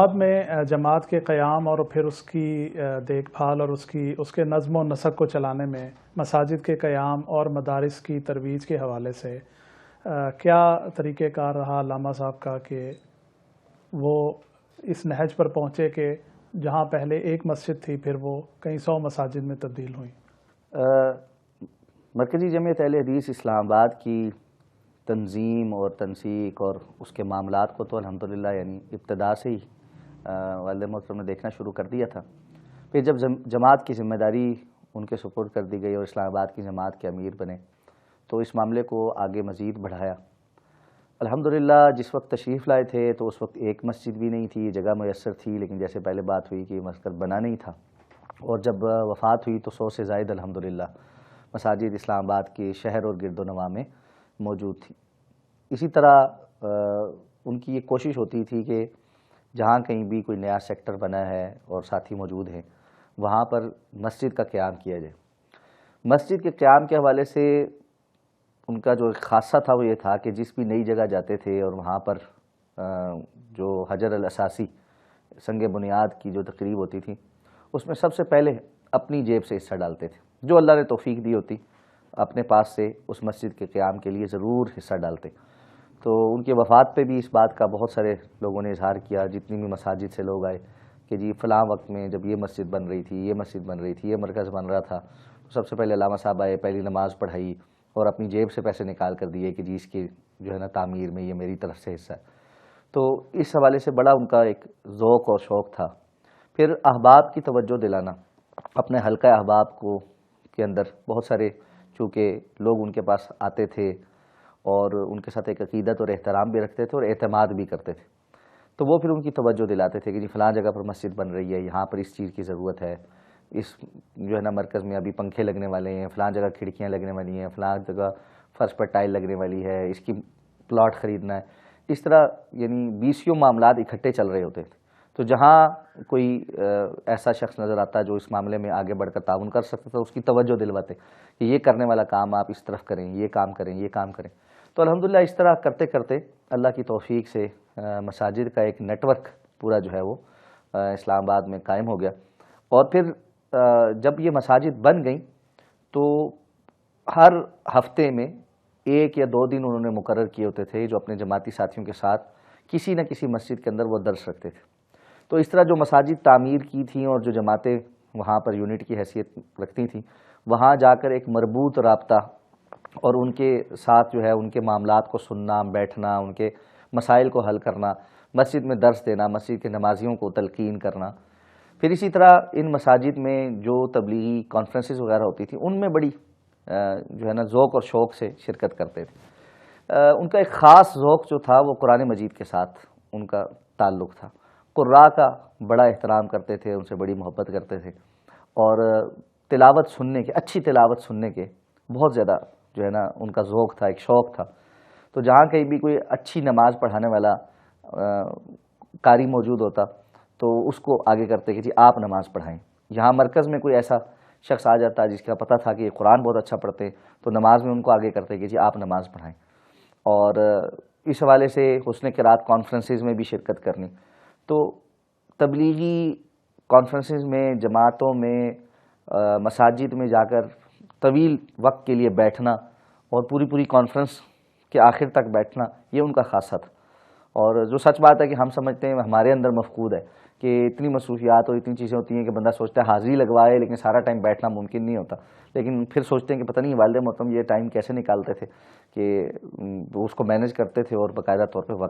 بعد میں جماعت کے قیام اور پھر اس کی دیکھ بھال اور اس کے نظم و نسق کو چلانے میں مساجد کے قیام اور مدارس کی ترویج کے حوالے سے کیا طریقہ کار رہا علامہ صاحب کا کہ وہ اس نہج پر پہنچے کہ جہاں پہلے ایک مسجد تھی پھر وہ کئی سو مساجد میں تبدیل ہوئیں؟ مرکزی جمعیت اہل حدیث اسلام آباد کی تنظیم اور تنسیق اور اس کے معاملات کو تو الحمدللہ یعنی ابتدا سے ہی والد محترم نے دیکھنا شروع کر دیا تھا۔ پھر جب جماعت کی ذمہ داری ان کے سپرد کر دی گئی اور اسلام آباد کی جماعت کے امیر بنے تو اس معاملے کو آگے مزید بڑھایا۔ الحمدللہ جس وقت تشریف لائے تھے تو اس وقت ایک مسجد بھی نہیں تھی، جگہ میسر تھی، لیکن جیسے پہلے بات ہوئی کہ مسجد بنا نہیں تھا، اور جب وفات ہوئی تو 100 سے زائد الحمدللہ مساجد اسلام آباد کے شہر اور گرد و نواح میں موجود تھی۔ اسی طرح ان کی یہ کوشش ہوتی تھی کہ جہاں کہیں بھی کوئی نیا سیکٹر بنا ہے اور ساتھی موجود ہیں وہاں پر مسجد کا قیام کیا جائے۔ مسجد کے قیام کے حوالے سے ان کا جو ایک خاصہ تھا وہ یہ تھا کہ جس بھی نئی جگہ جاتے تھے اور وہاں پر جو حجر الاساسی سنگ بنیاد کی جو تقریب ہوتی تھی اس میں سب سے پہلے اپنی جیب سے حصہ ڈالتے تھے، جو اللہ نے توفیق دی ہوتی اپنے پاس سے اس مسجد کے قیام کے لیے ضرور حصہ ڈالتے۔ تو ان کی وفات پہ بھی اس بات کا بہت سارے لوگوں نے اظہار کیا، جتنی بھی مساجد سے لوگ آئے کہ جی فلاں وقت میں جب یہ مسجد بن رہی تھی، یہ مسجد بن رہی تھی، یہ مرکز بن رہا تھا، تو سب سے پہلے علامہ صاحب آئے، پہلی نماز پڑھائی اور اپنی جیب سے پیسے نکال کر دیے کہ جی اس کی جو ہے نا تعمیر میں یہ میری طرف سے حصہ ہے۔ تو اس حوالے سے بڑا ان کا ایک ذوق اور شوق تھا۔ پھر احباب کی توجہ دلانا، اپنے حلقہ احباب کو کے اندر بہت سارے چونکہ لوگ ان کے پاس آتے تھے اور ان کے ساتھ ایک عقیدت اور احترام بھی رکھتے تھے اور اعتماد بھی کرتے تھے، تو وہ پھر ان کی توجہ دلاتے تھے کہ جی فلاں جگہ پر مسجد بن رہی ہے، یہاں پر اس چیز کی ضرورت ہے، اس جو ہے نا مرکز میں ابھی پنکھے لگنے والے ہیں، فلاں جگہ کھڑکیاں لگنے والی ہیں، فلاں جگہ فرش پر ٹائل لگنے والی ہے، اس کی پلاٹ خریدنا ہے۔ اس طرح یعنی 20 معاملات اکٹھے چل رہے ہوتے تھے، تو جہاں کوئی ایسا شخص نظر آتا جو اس معاملے میں آگے بڑھ کر تعاون کر سکتا تھا اس کی توجہ دلواتے کہ یہ کرنے والا کام آپ اس طرف کریں، یہ کام کریں، یہ کام کریں۔ تو الحمدللہ اس طرح کرتے کرتے اللہ کی توفیق سے مساجد کا ایک نیٹ ورک پورا جو ہے وہ اسلام آباد میں قائم ہو گیا۔ اور پھر جب یہ مساجد بن گئیں تو ہر ہفتے میں 1 یا 2 دن انہوں نے مقرر کیے ہوتے تھے جو اپنے جماعتی ساتھیوں کے ساتھ کسی نہ کسی مسجد کے اندر وہ درس رکھتے تھے۔ تو اس طرح جو مساجد تعمیر کی تھیں اور جو جماعتیں وہاں پر یونٹ کی حیثیت رکھتی تھیں وہاں جا کر ایک مربوط رابطہ اور ان کے ساتھ جو ہے ان کے معاملات کو سننا، بیٹھنا، ان کے مسائل کو حل کرنا، مسجد میں درس دینا، مسجد کے نمازیوں کو تلقین کرنا۔ پھر اسی طرح ان مساجد میں جو تبلیغی کانفرنسز وغیرہ ہوتی تھیں ان میں بڑی جو ہے نا ذوق اور شوق سے شرکت کرتے تھے۔ ان کا ایک خاص ذوق جو تھا وہ قرآن مجید کے ساتھ ان کا تعلق تھا۔ قراء کا بڑا احترام کرتے تھے، ان سے بڑی محبت کرتے تھے، اور تلاوت سننے کے، اچھی تلاوت سننے کے بہت زیادہ جو ہے نا ان کا ذوق تھا، ایک شوق تھا۔ تو جہاں کہیں بھی کوئی اچھی نماز پڑھانے والا قاری موجود ہوتا تو اس کو آگے کرتے کہ جی آپ نماز پڑھائیں۔ یہاں مرکز میں کوئی ایسا شخص آ جاتا جس کا پتہ تھا کہ یہ قرآن بہت اچھا پڑھتے تو نماز میں ان کو آگے کرتے کہ جی آپ نماز پڑھائیں۔ اور اس حوالے سے حسن قرات کانفرنسز میں بھی شرکت کرنی۔ تو تبلیغی کانفرنسز میں، جماعتوں میں، مساجد میں جا کر طویل وقت کے لیے بیٹھنا اور پوری کانفرنس کے آخر تک بیٹھنا یہ ان کا خاصہ تھا۔ اور جو سچ بات ہے کہ ہم سمجھتے ہیں ہمارے اندر مفقود ہے کہ اتنی مصروفیات اور اتنی چیزیں ہوتی ہیں کہ بندہ سوچتا ہے حاضری لگوائے لیکن سارا ٹائم بیٹھنا ممکن نہیں ہوتا، لیکن پھر سوچتے ہیں کہ پتہ نہیں والد محترم یہ ٹائم کیسے نکالتے تھے کہ اس کو مینیج کرتے تھے اور باقاعدہ طور پہ وقت